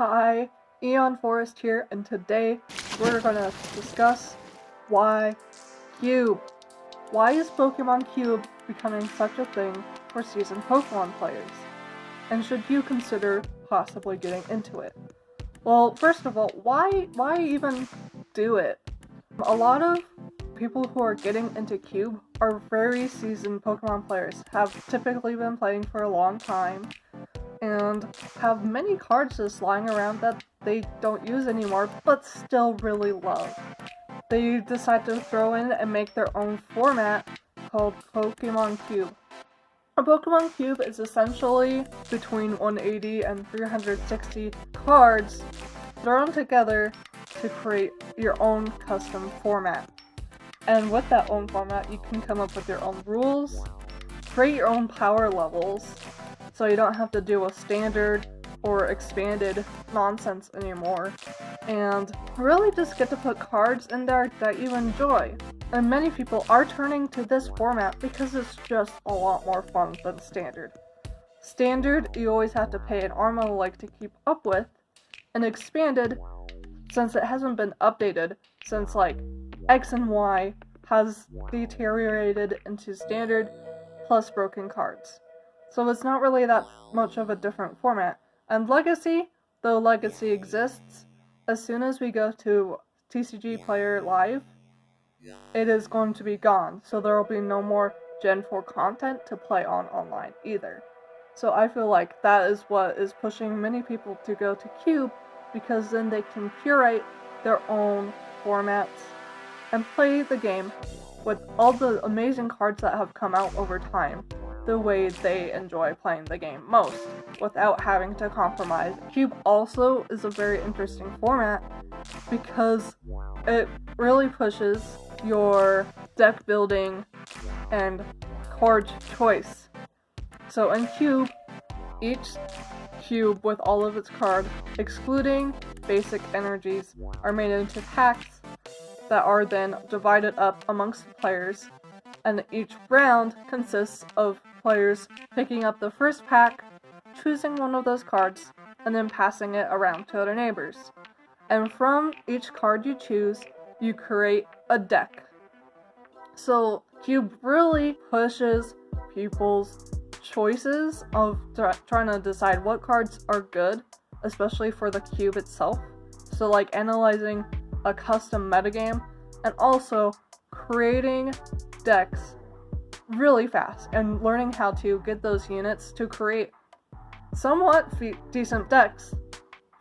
Hi, Eon Forest here, and today we're gonna discuss why Cube. Why is Pokemon Cube becoming such a thing for seasoned Pokemon players? And should you consider possibly getting into it? Well, first of all, why even do it? A lot of people who are getting into Cube are very seasoned Pokemon players, have typically been playing for a long time, and have many cards just lying around that they don't use anymore, but still really love. They decide to throw in and make their own format called Pokemon Cube. A Pokemon Cube is essentially between 180 and 360 cards thrown together to create your own custom format. And with that own format, you can come up with your own rules, create your own power levels, so you don't have to deal with standard or expanded nonsense anymore, and really just get to put cards in there that you enjoy. And many people are turning to this format because it's just a lot more fun than standard. Standard, you always have to pay an arm and a leg to keep up with, and expanded, since it hasn't been updated since like X and Y, has deteriorated into standard plus broken cards. So it's not really that much of a different format. And Legacy, though Legacy exists, as soon as we go to TCG Player Live, it is going to be gone. So there will be no more Gen 4 content to play on online either. So I feel like that is what is pushing many people to go to Cube, because then they can curate their own formats and play the game with all the amazing cards that have come out over time, the way they enjoy playing the game most, without having to compromise. Cube also is a very interesting format because it really pushes your deck building and card choice. So in Cube, each cube with all of its cards, excluding basic energies, are made into packs that are then divided up amongst the players, and each round consists of players picking up the first pack, choosing one of those cards, and then passing it around to their neighbors. And from each card you choose, you create a deck. So Cube really pushes people's choices of trying to decide what cards are good, especially for the Cube itself. So like analyzing a custom metagame, and also creating decks really fast and learning how to get those units to create somewhat decent decks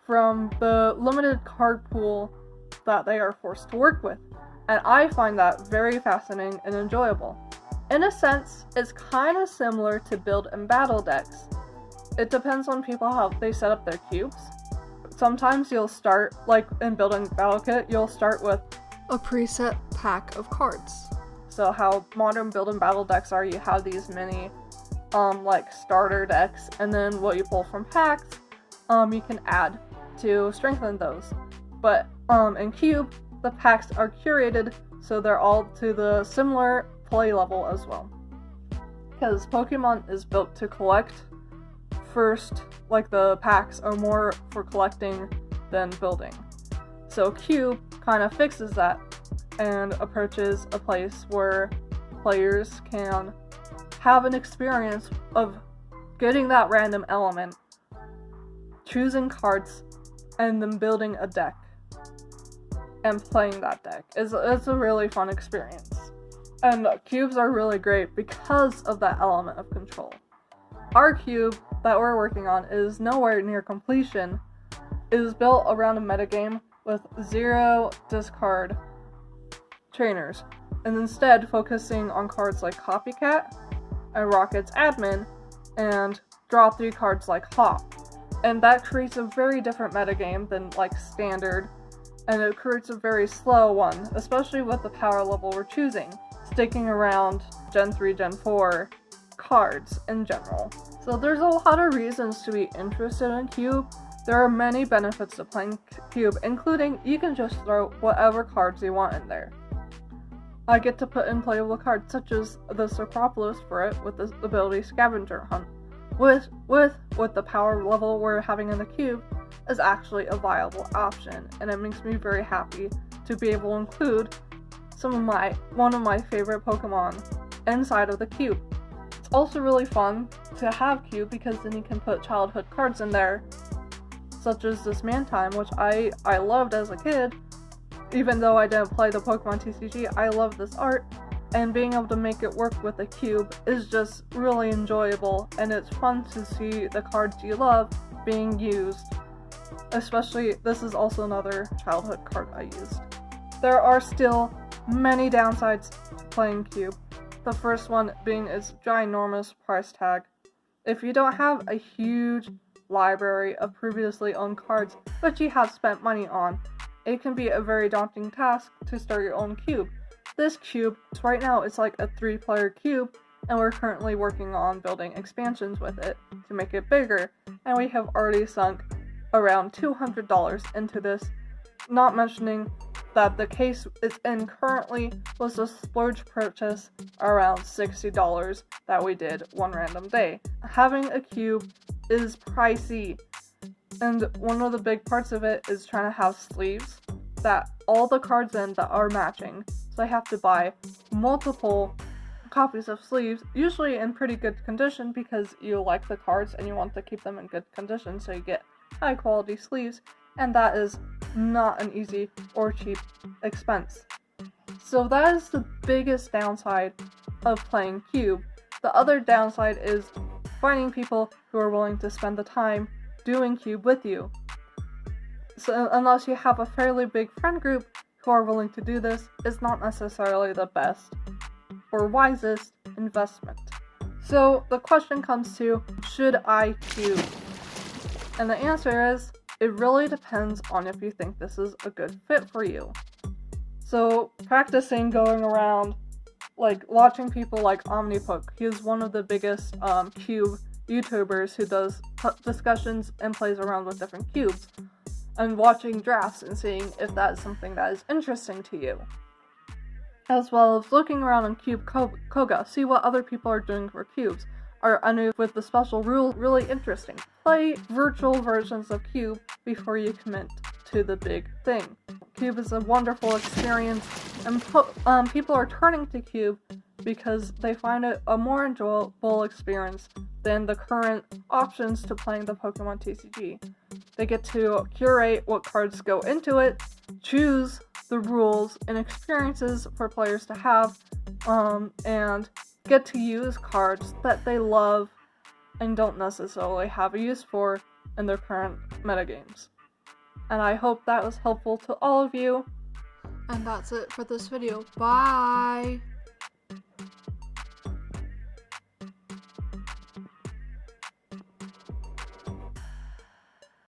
from the limited card pool that they are forced to work with. And I find that very fascinating and enjoyable. In a sense, it's kind of similar to build and battle decks. It depends on people how they set up their cubes. Sometimes you'll start, like in building battle kit, you'll start with a preset pack of cards. So how modern build and battle decks are, you have these mini like starter decks, and then what you pull from packs, you can add to strengthen those. But in Cube, the packs are curated so they're all to the similar play level as well. Because Pokemon is built to collect first, like the packs are more for collecting than building. So Cube kind of fixes that and approaches a place where players can have an experience of getting that random element, choosing cards, and then building a deck and playing that deck. It's a really fun experience. And cubes are really great because of that element of control. Our cube that we're working on is nowhere near completion. It is built around a metagame with 0 discard trainers, and instead focusing on cards like Copycat and Rocket's Admin, and draw 3 cards like Hop. And that creates a very different metagame than like standard, and it creates a very slow one, especially with the power level we're choosing, sticking around Gen 3, Gen 4 cards in general. So there's a lot of reasons to be interested in Cube. There are many benefits to playing Cube, including you can just throw whatever cards you want in there. I get to put in playable cards such as the Socropolis for it with the ability Scavenger Hunt. With the power level we're having in the Cube, is actually a viable option, and it makes me very happy to be able to include one of my favorite Pokemon inside of the cube. It's also really fun to have cube because then you can put childhood cards in there, such as this Mantime, which I loved as a kid. Even though I didn't play the Pokemon TCG, I love this art, and being able to make it work with a cube is just really enjoyable, and it's fun to see the cards you love being used. Especially, this is also another childhood card I used. There are still many downsides to playing cube. The first one being its ginormous price tag. If you don't have a huge library of previously owned cards which you have spent money on, it can be a very daunting task to start your own cube. This cube, right now, it's like a 3-player cube, and we're currently working on building expansions with it to make it bigger, and we have already sunk around $200 into this, not mentioning that the case it's in currently was a splurge purchase around $60 that we did one random day. Having a cube is pricey, and one of the big parts of it is trying to have sleeves that all the cards in that are matching. So I have to buy multiple copies of sleeves, usually in pretty good condition because you like the cards and you want to keep them in good condition, so you get high quality sleeves, and that is not an easy or cheap expense. So that is the biggest downside of playing cube. The other downside is finding people who are willing to spend the time doing cube with you. So unless you have a fairly big friend group who are willing to do this, it's not necessarily the best or wisest investment. So the question comes to, should I cube? And the answer is, it really depends on if you think this is a good fit for you. So practicing going around, like watching people like Omnipoke, he's one of the biggest cube YouTubers who does discussions and plays around with different cubes, and watching drafts and seeing if that's something that is interesting to you. As well as looking around on Cube Koga, see what other people are doing for cubes. Are Anno with the special rule really interesting? Play virtual versions of Cube before you commit to the big thing. Cube is a wonderful experience, and people are turning to Cube because they find it a more enjoyable experience than the current options to playing the Pokemon TCG. They get to curate what cards go into it, choose the rules and experiences for players to have, and get to use cards that they love and don't necessarily have a use for in their current metagames. And I hope that was helpful to all of you. And that's it for this video. Bye!